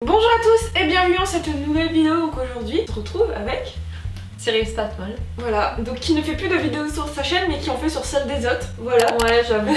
Bonjour à tous et bienvenue dans cette nouvelle vidéo. Donc aujourd'hui on se retrouve avec Sirius Patmol. Voilà, donc qui ne fait plus de vidéos sur sa chaîne mais qui en fait sur celle des autres. Voilà. Ouais, j'avoue.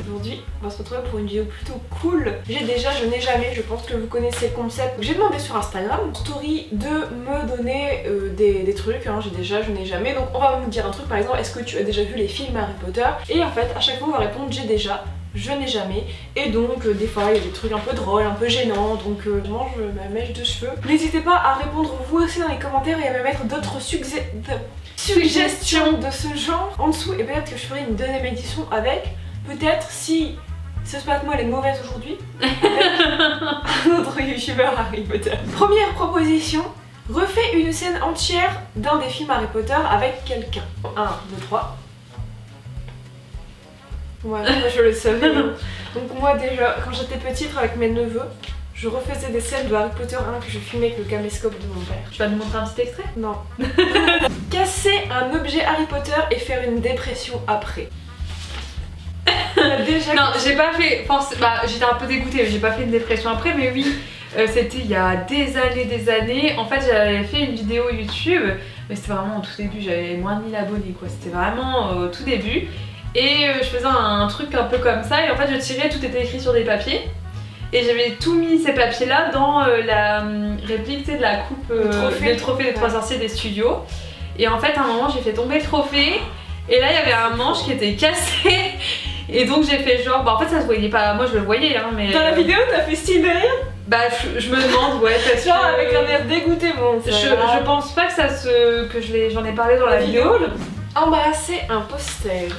Aujourd'hui on va se retrouver pour une vidéo plutôt cool. J'ai déjà, je n'ai jamais, je pense que vous connaissez le concept. J'ai demandé sur Instagram story de me donner des trucs, hein. J'ai déjà, je n'ai jamais. Donc on va me dire un truc, par exemple, est-ce que tu as déjà vu les films Harry Potter? Et en fait à chaque fois on va répondre j'ai déjà, je n'ai jamais, et donc des fois il y a des trucs un peu drôles, un peu gênants, donc je mange ma mèche de cheveux. N'hésitez pas à répondre vous aussi dans les commentaires et à me mettre d'autres suggestions de ce genre en dessous, et peut-être que je ferai une deuxième édition avec, peut-être si ce Patmol est mauvaise aujourd'hui, un autre youtubeur Harry Potter. Première proposition, refais une scène entière d'un des films Harry Potter avec quelqu'un. 1, 2, 3. Ouais, moi je le savais. Donc moi déjà, quand j'étais petite avec mes neveux, je refaisais des scènes de Harry Potter 1 que je filmais avec le caméscope de mon père. Tu vas nous montrer un petit extrait? Non. Casser un objet Harry Potter et faire une dépression après. Déjà non, j'ai pas fait... Bah, j'étais un peu dégoûtée, j'ai pas fait une dépression après, mais oui, c'était il y a des années. En fait, j'avais fait une vidéo YouTube, mais c'était vraiment au tout début, j'avais moins de 1000 abonnés quoi. C'était vraiment au tout début. Et je faisais un truc un peu comme ça, et en fait je tirais, tout était écrit sur des papiers. Et j'avais tout mis ces papiers là dans la réplique de la coupe des trophées des 3 sorciers des studios. Et en fait à un moment j'ai fait tomber le trophée, et là il y avait un manche qui était cassé. Et donc j'ai fait genre, bah en fait ça se voyait pas, moi je le voyais hein, mais... Dans la vidéo t'as fait style de rien? Bah je me demande, ouais, parce genre que... avec un air dégoûté, bon je pense pas que ça se... que j'en ai parlé dans la vidéo. Embrasser un poster.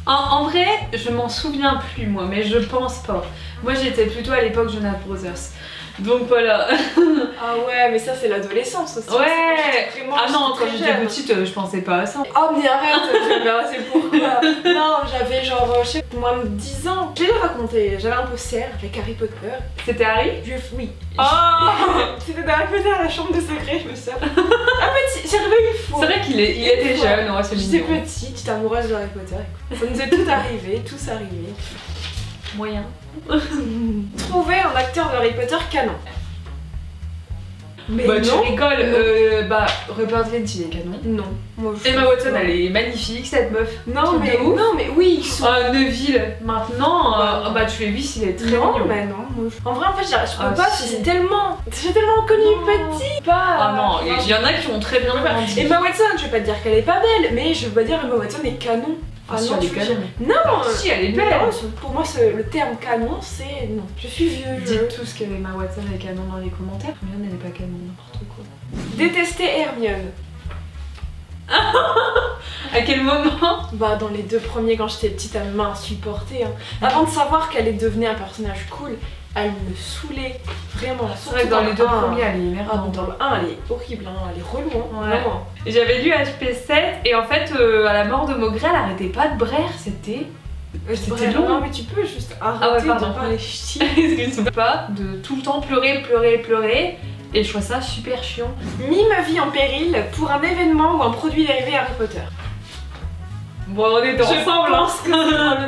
En vrai, je m'en souviens plus moi, mais je pense pas. Moi j'étais plutôt à l'époque Jonas Brothers. Donc voilà. Ah ouais, mais ça c'est l'adolescence aussi. Ouais. Ah non, quand j'étais petite, je pensais pas à ça. Oh mais arrête, je vais c'est pourquoi. Non, j'avais genre, je sais, moins de 10 ans. Je l'ai raconté, j'avais un poster avec Harry Potter. C'était Harry? Oui. Oh. C'était dans Harry Potter à la chambre de secret, je me souviens. Ah petit, j'ai rêvé une fois. C'est vrai qu'il était jeune, ouais, c'est mignon. J'étais petite, j'étais amoureuse de Harry Potter. Ça nous est tout arrivé, tous arrivés. Moyen. Trouver un acteur de Harry Potter canon. Mais bah non. Tu rigoles, bah Rupert Grint il est canon. Non. Moi, Emma Watson elle est magnifique cette meuf. Non mais oui ils sont... Neville maintenant, bah tu les vis, il est très mignon. Mais non, moi, en vrai en fait je peux pas, c'est tellement... J'ai tellement connu petit. Ah non, il y en a qui ont très bien grandi. Emma Watson, je vais pas te dire qu'elle est pas belle, mais je veux pas dire Emma Watson est canon. Ah si, elle est canon. Non, si elle est belle. Pour moi le terme canon c'est... Non, je suis vieux. Dites tous que Emma Watson est canon dans les commentaires. Hermione elle est pas canon, n'importe quoi. Détester Hermione. À quel moment? Bah dans les 2 premiers, quand j'étais petite, elle m'a insupportée hein. Avant de savoir qu'elle est devenue un personnage cool, elle me saoulait vraiment. C'est vrai que dans les 2 premiers elle est merde. Dans le 1 elle est horrible, hein. Elle est relou hein. Ouais. Vraiment. J'avais lu HP7 et en fait à la mort de Maugrey elle arrêtait pas de braire, c'était long. Non mais tu peux juste arrêter de parler ch'ti. Excuse-moi. Pas de tout le temps pleurer. Et je trouve ça super chiant. Mis ma vie en péril pour un événement ou un produit dérivé Harry Potter. Bon, on est ensemble, hein. Que c'est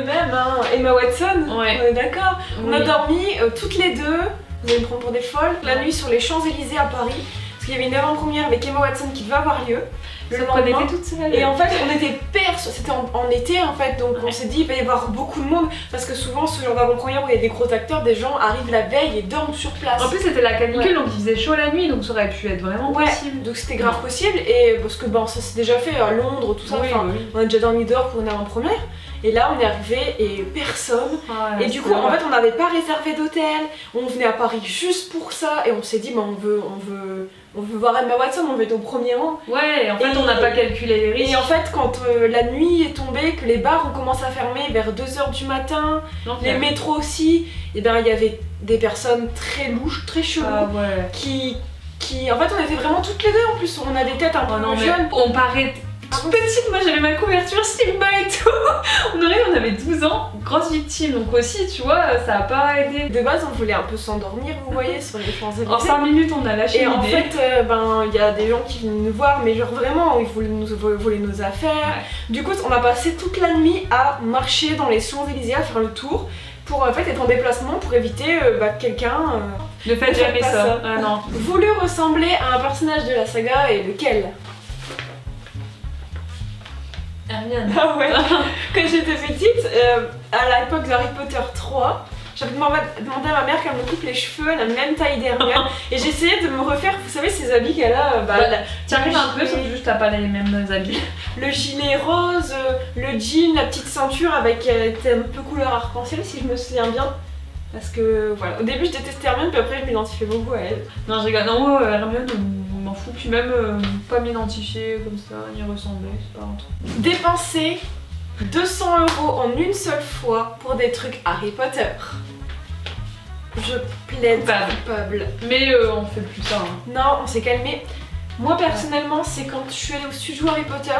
le même, hein. Emma Watson, ouais. On est d'accord. Oui. On a dormi toutes les deux, vous allez me prendre pour des folles, la nuit sur les Champs-Élysées à Paris. Parce qu'il y avait une avant-première avec Emma Watson qui devait avoir lieu. On était toutes seules. Et en fait on était c'était en été en fait, donc on s'est dit il va y avoir beaucoup de monde parce que souvent ce genre d'avant-première où il y a des gros acteurs, des gens arrivent la veille et dorment sur place. En plus c'était la canicule donc il faisait chaud la nuit, donc ça aurait pu être vraiment possible. Donc c'était grave possible, et parce que bon ça s'est déjà fait à Londres tout ça, on a déjà dormi dehors pour une avant-première. Et là on est arrivé et personne, et du coup en fait on n'avait pas réservé d'hôtel, on venait à Paris juste pour ça, et on s'est dit bah on veut voir Emma Watson, on veut être au premier rang. Ouais, en fait on n'a pas calculé les risques. Et en fait quand la nuit est tombée, que les bars ont commencé à fermer vers 2 h du matin, les métros aussi, et bien il y avait des personnes très louches, très cheloues, qui en fait on était vraiment toutes les deux en plus, on a des têtes un peu jeunes. On paraît toute petite, moi j'avais ma couverture Sigma et tout. On avait 12 ans, grosse victime, donc aussi tu vois, ça a pas aidé. De base on voulait un peu s'endormir, vous voyez, sur les Champs-Élysées. En 5 minutes on a lâché l'idée. Et en l'idée. fait, il y a des gens qui venaient nous voir, mais genre vraiment, ils voulaient nous voler nos affaires. Ouais. Du coup, on a passé toute la nuit à marcher dans les Champs-Élysées, à faire le tour, pour en fait être en déplacement, pour éviter que quelqu'un... Ne faites jamais pas ça. Ah non. voulu ressembler à un personnage de la saga, et lequel? Hermione. Ah ouais. Quand j'étais petite, à l'époque de Harry Potter 3, j'avais demandé à ma mère qu'elle me coupe les cheveux à la même taille d'Hermione et j'essayais de me refaire, vous savez, ces habits qu'elle a. Tu arrives un peu, sauf que juste t'as pas les mêmes habits. Le gilet rose, le jean, la petite ceinture avec un peu couleur arc-en-ciel, si je me souviens bien. Parce que voilà, au début je détestais Hermione, puis après je m'identifiais beaucoup à elle. Non, je rigole. Non, Hermione, on m'en fout. Puis même pas m'identifier comme ça, ni ressembler, c'est pas un truc. Dépenser 200 € en une seule fois pour des trucs Harry Potter. Je plaide coupable. Mais on fait plus ça. Hein. Non, on s'est calmé. Moi personnellement, c'est quand je suis allée au studio Harry Potter,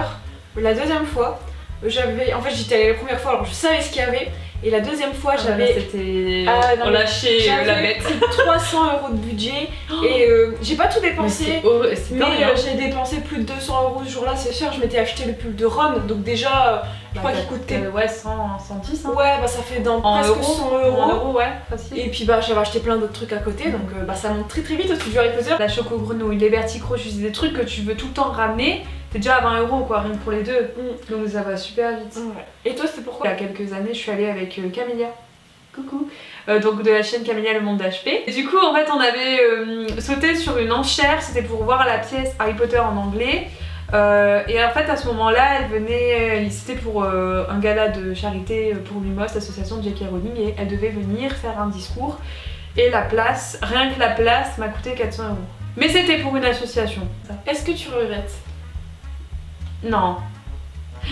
la deuxième fois, en fait j'étais allée la première fois, alors je savais ce qu'il y avait, et la deuxième fois j'avais... C'était... on lâchait la bête. J'avais 300 € de budget, et j'ai pas tout dépensé, mais j'ai dépensé plus de 200 € ce jour-là, c'est sûr. Je m'étais acheté le pull de Ron, donc déjà, je crois qu'il coûtait... Ouais, 110 hein. Ouais, ça fait dans presque 100 €. Ouais, facile. Et puis j'avais acheté plein d'autres trucs à côté, donc ça monte très très vite au studio Harry Potter. La choco grenouille, les verticroches, des trucs que tu veux tout le temps ramener, t'es déjà à 20 € quoi, rien que pour les deux. Donc ça va super vite. Ouais. Et toi, c'était pourquoi? Il y a quelques années, je suis allée avec Camélia. Coucou. Donc de la chaîne Camélia Le Monde d'HP. Et du coup, en fait, on avait sauté sur une enchère, c'était pour voir la pièce Harry Potter en anglais. Et en fait, à ce moment-là, elle venait, c'était pour un gala de charité pour l'UMOS, l'association de J.K. Rowling, et elle devait venir faire un discours. Et la place, rien que la place, m'a coûté 400 €. Mais c'était pour une association. Est-ce que tu regrettes? Non.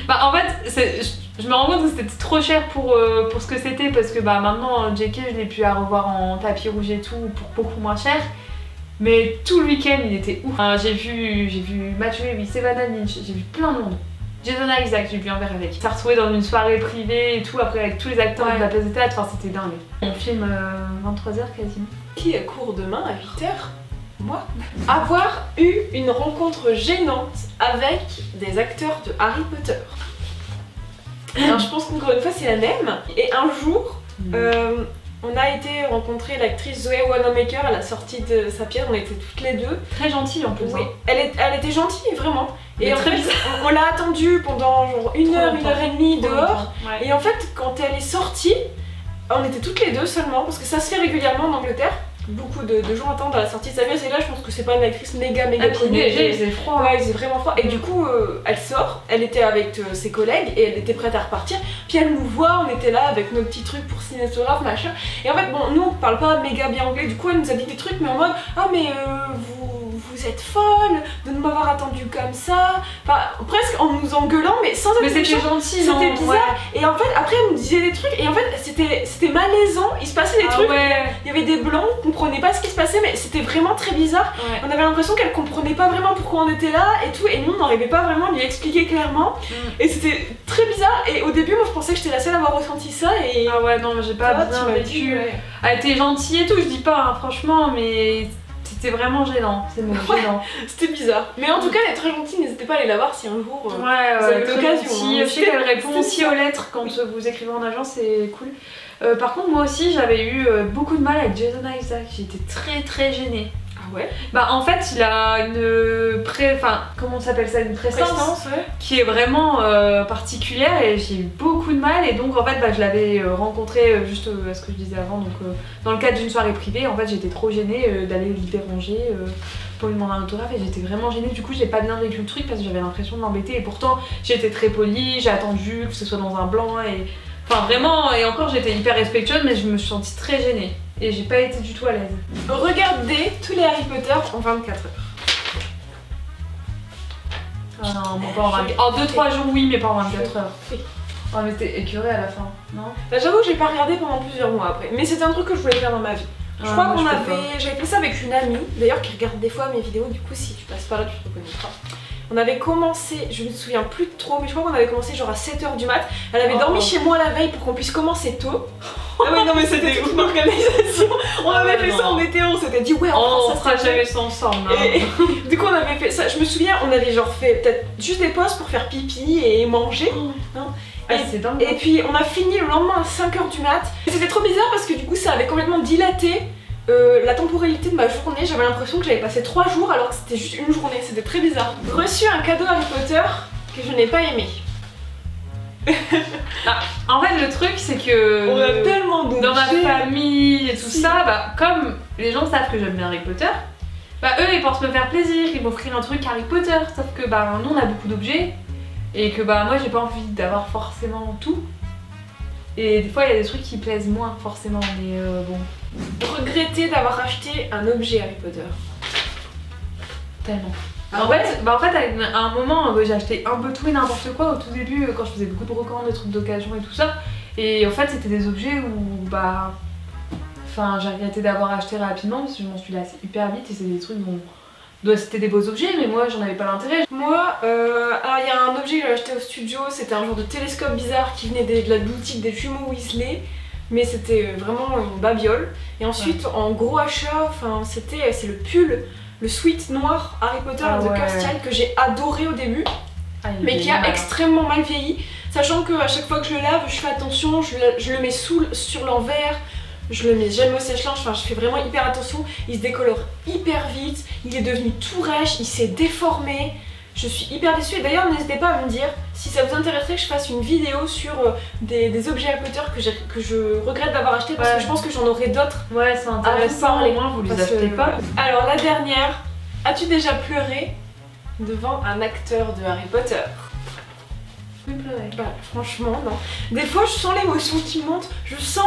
Bah en fait, je me rends compte que c'était trop cher pour ce que c'était, parce que maintenant JK je l'ai pu à revoir en tapis rouge et tout pour beaucoup moins cher. Mais tout le week-end il était ouf. J'ai vu Matthew Lewis, Savannah Lynch, j'ai vu plein de monde. Jason Isaac, j'ai bu un verre avec. On s'est retrouvés dans une soirée privée et tout, après avec tous les acteurs de la pièce de théâtre, enfin c'était dingue. On filme 23 h quasiment. Qui a cours demain à 8 h? Moi. Avoir eu une rencontre gênante avec des acteurs de Harry Potter. Alors je pense qu'encore une fois c'est la même. Et un jour, on a été rencontrer l'actrice Zoé Wanamaker à la sortie de sa pièce, on était toutes les deux. Très gentille en plus. Oui, hein. elle était gentille, vraiment. Et en très fait, on l'a attendue pendant genre une heure et demie dehors. Ouais. Et en fait, quand elle est sortie, on était toutes les deux seulement, parce que ça se fait régulièrement en Angleterre. Beaucoup de gens attendent à la sortie de sa pièce, et là je pense que c'est pas une actrice méga connue. Il faisait froid. Ouais, il faisait vraiment froid. Et du coup, elle sort, elle était avec ses collègues et elle était prête à repartir. Puis elle nous voit, on était là avec nos petits trucs pour cinématographe, machin. Et en fait, bon, nous on parle pas méga bien anglais, du coup elle nous a dit des trucs, mais en mode ah, mais vous êtes folle de ne m'avoir attendu comme ça. Enfin, presque en nous engueulant, mais sans être Mais c'était méchant. gentil, C'était bizarre. Ouais. Et en fait, après elle nous disait des trucs, et en fait, c'était malaisant. Il se passait des trucs, Ouais. il y avait des blancs, on comprenait pas ce qui se passait, mais c'était vraiment très bizarre. Ouais. On avait l'impression qu'elle comprenait pas vraiment pourquoi on était là et tout, et nous on n'arrivait pas vraiment à lui expliquer clairement. Et c'était très bizarre. Et au début, moi je pensais que j'étais la seule à avoir ressenti ça. Et Ah ouais, non, j'ai pas toi, bien tu m'as vécu. dit, ouais. Elle était gentille et tout, je dis pas, hein, franchement, mais c'était vraiment gênant. C'est gênant. C'était bizarre. Mais en tout cas, elle est très gentille, n'hésitez pas à aller la voir si un jour vous avez très l'occasion. gentille. Hein. Je sais qu'elle répond aussi aux lettres quand vous écrivez en agence, c'est cool. Par contre, moi aussi, j'avais eu beaucoup de mal avec Jason Isaac. J'étais très gênée. Ah ouais? Bah en fait, il a une comment on s'appelle ça, une prestance Ouais. qui est vraiment particulière, et j'ai eu beaucoup de mal. Et donc en fait, je l'avais rencontré juste à ce que je disais avant, donc dans le cadre d'une soirée privée. En fait, j'étais trop gênée d'aller le déranger pour lui demander un autographe, et j'étais vraiment gênée. Du coup, j'ai pas bien vécu le truc parce que j'avais l'impression de l'embêter, et pourtant j'étais très polie, j'ai attendu que ce soit dans un blanc, et enfin vraiment, et encore j'étais hyper respectueuse, mais je me suis sentie très gênée et j'ai pas été du tout à l'aise. Regardez tous les Harry Potter en 24 heures. Ah non, bon, pas en 24 heures. En 2-3 jours, oui, mais pas en 24 heures. Oh, mais t'es écœurée à la fin, non? Bah, j'avoue que j'ai pas regardé pendant plusieurs mois après, mais c'était un truc que je voulais faire dans ma vie. Je crois j'avais fait ça avec une amie, d'ailleurs qui regarde des fois mes vidéos, du coup si tu passes par là tu te reconnaîtras. On avait commencé, je me souviens plus trop, mais je crois qu'on avait commencé genre à 7h du mat. Elle avait dormi chez moi la veille pour qu'on puisse commencer tôt. Ah oui non mais c'était toute une organisation. On avait fait ça en été, on s'était dit ouais on fera jamais ça ensemble. Et du coup on avait fait ça, je me souviens on avait genre fait peut-être juste des pauses pour faire pipi et manger. C'est dingue. Et puis on a fini le lendemain à 5h du mat. C'était trop bizarre parce que du coup ça avait complètement dilaté la temporalité de ma journée. J'avais l'impression que j'avais passé 3 jours alors que c'était juste une journée, c'était très bizarre. Reçu un cadeau Harry Potter que je n'ai pas aimé. En fait le truc c'est que on a tellement dans ma famille et tout ça, bah, comme les gens savent que j'aime bien Harry Potter, bah eux ils pensent me faire plaisir, ils m'offrir un truc Harry Potter, sauf que bah nous on a beaucoup d'objets et que bah moi j'ai pas envie d'avoir forcément tout. Et des fois il y a des trucs qui plaisent moins forcément, mais bon. Regretter d'avoir acheté un objet Harry Potter. Tellement. En fait, à un moment j'ai acheté un peu tout et n'importe quoi au tout début quand je faisais beaucoup de brocantes, des trucs d'occasion et tout ça. Et en fait c'était des objets où bah... Enfin j'ai regretté d'avoir acheté rapidement parce que je m'en suis lassée hyper vite et c'est des trucs bon... C'était des beaux objets mais moi j'en avais pas l'intérêt. Moi, alors il y a un objet que j'ai acheté au studio, c'était un genre de télescope bizarre qui venait de la boutique des jumeaux Weasley. Mais c'était vraiment une babiole. Et ensuite en gros achat, c'est le pull, le sweat noir Harry Potter de Curstial que j'ai adoré au début. Mais qui a extrêmement mal vieilli. Sachant que à chaque fois que je le lave, je fais attention, je le mets sur l'envers. Je le mets jamais au sèche-linge, je fais vraiment hyper attention. Il se décolore hyper vite, il est devenu tout rêche, il s'est déformé. Je suis hyper déçue et d'ailleurs n'hésitez pas à me dire si ça vous intéresserait que je fasse une vidéo sur des objets Harry Potter que je regrette d'avoir acheté parce que je pense que j'en aurai d'autres. Ouais c'est intéressant, au moins vous les achetez pas. Alors la dernière, as-tu déjà pleuré devant un acteur de Harry Potter? Bah, franchement non. Des fois je sens l'émotion qui monte, je sens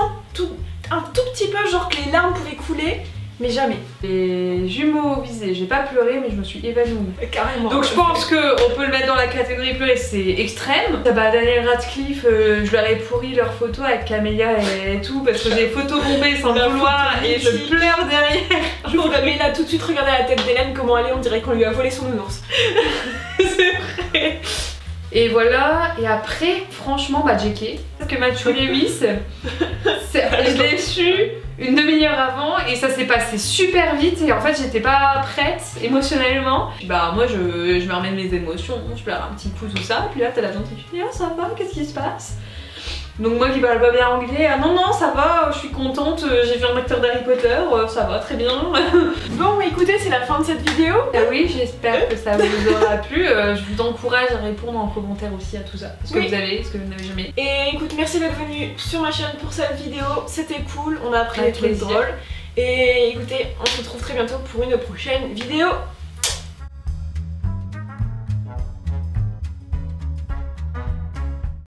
un tout petit peu genre que les larmes pouvaient couler, mais jamais. Les jumeaux visés, j'ai pas pleuré mais je me suis évanouie. Carrément. Donc je pense qu'on peut le mettre dans la catégorie pleurer, c'est extrême. Bah Daniel Radcliffe, je leur ai pourri leurs photos avec Camélia et tout parce que j'ai photobombé sans le vouloir et je pleure derrière. Je vous la mets là tout de suite, regardez la tête d'Hélène comment elle est, on dirait qu'on lui a volé son nounours. C'est vrai. Et voilà, et après, franchement, bah JK, parce que Matthew Lewis, je l'ai su une demi-heure avant et ça s'est passé super vite et en fait j'étais pas prête émotionnellement. Bah moi je me remets de mes émotions, je pleure un petit coup tout ça, puis là t'as la gentille qui dit ah ça va, qu'est-ce qui se passe? Donc moi qui parle pas bien anglais, ah non ça va, je suis contente, j'ai vu un acteur d'Harry Potter, ça va très bien. Bon écoutez c'est la fin de cette vidéo. Oui j'espère que ça vous aura plu, je vous encourage à répondre en commentaire aussi à tout ça, ce que vous avez, ce que vous n'avez jamais. Et écoute merci d'être venu sur ma chaîne pour cette vidéo, c'était cool, on a appris des trucs drôles. Et écoutez on se retrouve très bientôt pour une prochaine vidéo.